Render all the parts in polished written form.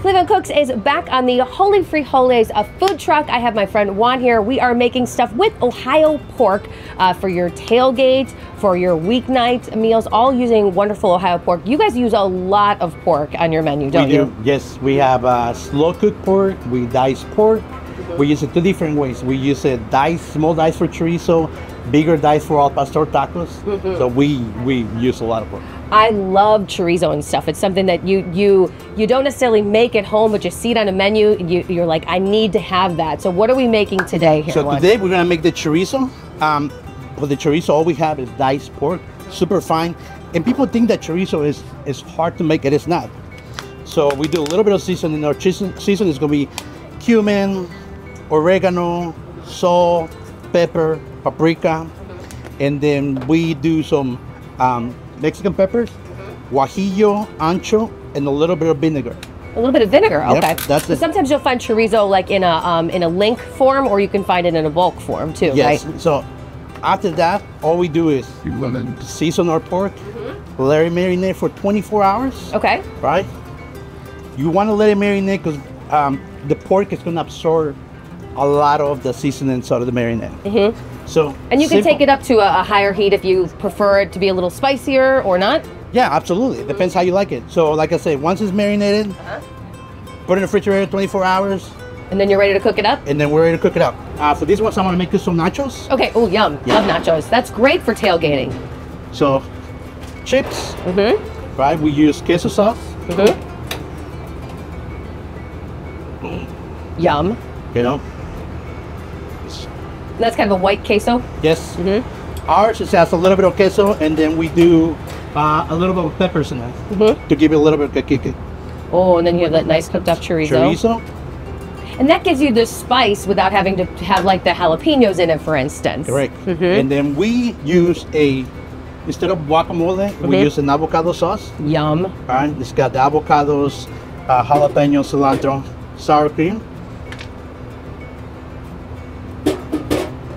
Cleveland Cooks is back on the Holy Frijoles food truck. I have my friend Juan here. We are making stuff with Ohio pork for your tailgate, for your weeknight meals, all using wonderful Ohio pork. You guys use a lot of pork on your menu, don't you? Yes, we have slow cooked pork, we dice pork. We use it two different ways. We use a small dice for chorizo, bigger dice for al pastor tacos. So we use a lot of pork. I love chorizo and stuff. It's something that you don't necessarily make at home, but you see it on a menu. You're like, I need to have that. So what are we making today here? So today we're gonna make the chorizo. For the chorizo, all we have is diced pork, super fine. And people think that chorizo is hard to make. It is not. So we do a little bit of seasoning. Our season is gonna be cumin, oregano, salt, pepper, paprika, and then we do some Mexican peppers, guajillo, ancho, and a little bit of vinegar. A little bit of vinegar, okay. Yep, that's it. Sometimes you'll find chorizo like in a link form, or you can find it in a bulk form too, yes. right? So after that, all we do is season our pork, let it marinate for 24 hours. Okay. Right? You want to let it marinate because the pork is going to absorb a lot of the seasonings out of the marinade. So, and you can take it up to a higher heat if you prefer it to be a little spicier or not? Yeah, absolutely. It depends how you like it. So like I said, once it's marinated, put it in the refrigerator 24 hours. And then you're ready to cook it up? And then we're ready to cook it up. For this one, I'm going to make you some nachos. Okay, oh yum, love nachos. That's great for tailgating. So, chips, right? We use queso sauce. Yum. You know? That's kind of a white queso? Yes. Ours just has a little bit of queso, and then we do a little bit of peppers in it to give it a little bit of kick. Oh, and then you have that nice cooked up chorizo. And that gives you the spice without having to have like the jalapenos in it, for instance. Correct. And then we use instead of guacamole, we use an avocado sauce. Yum. All right, it's got the avocados, jalapeno, cilantro, sour cream.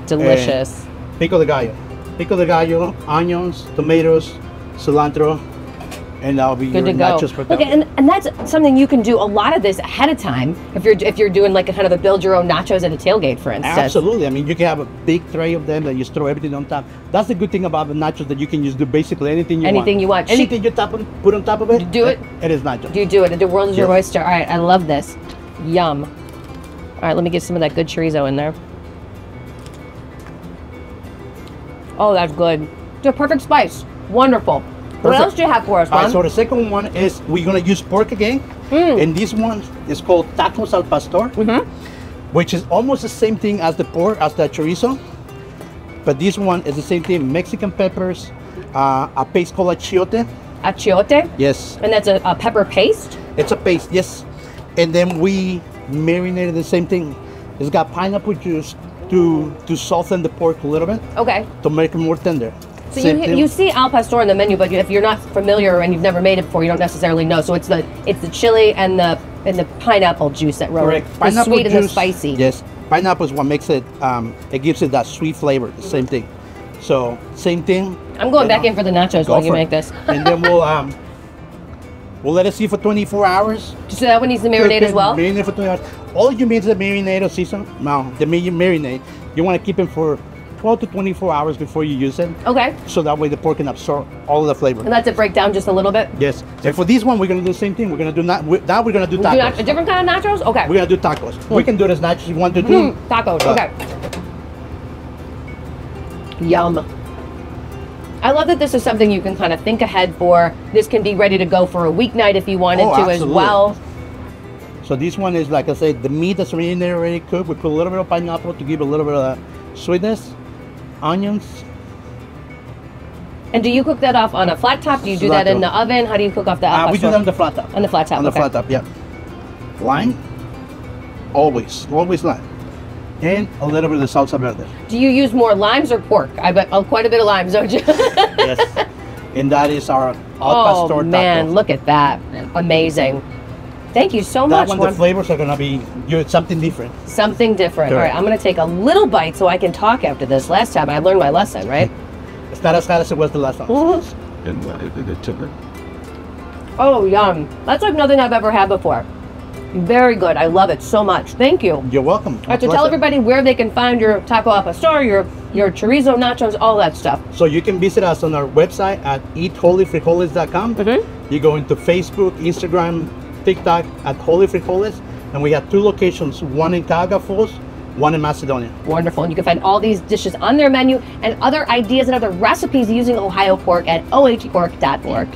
Delicious. Pico de gallo. Pico de gallo, onions, tomatoes, cilantro, and that'll be good your to go. nachos for Okay, and that's something you can do a lot of this ahead of time if you're doing like a kind of a build your own nachos at a tailgate, for instance. Absolutely. I mean, you can have a big tray of them and you just throw everything on top. That's the good thing about the nachos, that you can just do basically anything you want. Anything you want. Anything you put on top of it. Do it. It is nachos. You do it. The world is your oyster. All right, I love this. Yum. All right, let me get some of that good chorizo in there. Oh, that's good. It's a perfect spice. Wonderful. What else do you have for us, Juan? All right, so the second one is we're going to use pork again. And this one is called tacos al pastor, which is almost the same thing as the pork, as the chorizo. But this one is the same thing. Mexican peppers, a paste called achiote. Achiote? Yes. And that's a pepper paste? It's a paste, yes. And then we marinated the same thing. It's got pineapple juice to soften the pork a little bit. Okay. To make it more tender. So you see al pastor on the menu, but if you're not familiar and you've never made it before, you don't necessarily know. So it's the chili and the pineapple juice that really the sweet and the spicy. Yes, pineapple is what makes it. It gives it that sweet flavor. The same thing. So same thing. I'm going back in for the nachos while you make this. And then we'll let it sit for 24 hours. So that one needs to marinate as well? Marinate for 24 hours. All you need is the marinade or season. No, the marinade. You want to keep it for 12 to 24 hours before you use it. Okay. So that way the pork can absorb all of the flavor. And let it break down just a little bit? Yes. And for this one, we're going to do the same thing. We're going to do now we're going to do tacos. A different kind of nachos? Okay. We're going to do tacos. We can do this nachos you want to do. Tacos, okay. Yum. I love that this is something you can kind of think ahead for. This can be ready to go for a weeknight if you wanted to as well. So this one is, like I said, the meat that's already cooked. We put a little bit of pineapple to give a little bit of sweetness. Onions. And do you cook that off on a flat top? Do you do that in the oven? How do you cook off the we do that on the flat top. On the flat top, On the flat top, yeah. Lime. Always lime. And a little bit of salsa verde. Do you use more limes or pork? I bet quite a bit of limes, don't you? Yes. And that is our al pastor taco. Man, look at that. Amazing. Thank you so much. That one, the flavors are going to be something different. Something different. Correct. All right, I'm going to take a little bite so I can talk after this. Last time I learned my lesson, right? It's not as hot as it was the last time. Oh, yum. That's like nothing I've ever had before. Very good. I love it so much. Thank you. You're welcome. All right, so tell everybody where they can find your taco al pastor, your chorizo nachos, all that stuff. So you can visit us on our website at eatholyfrijoles.com. You go into Facebook, Instagram, TikTok at Holy Frijoles, and we have 2 locations, one in Caga Falls, one in Macedonia. Wonderful. And you can find all these dishes on their menu and other ideas and other recipes using Ohio pork at ohpork.org.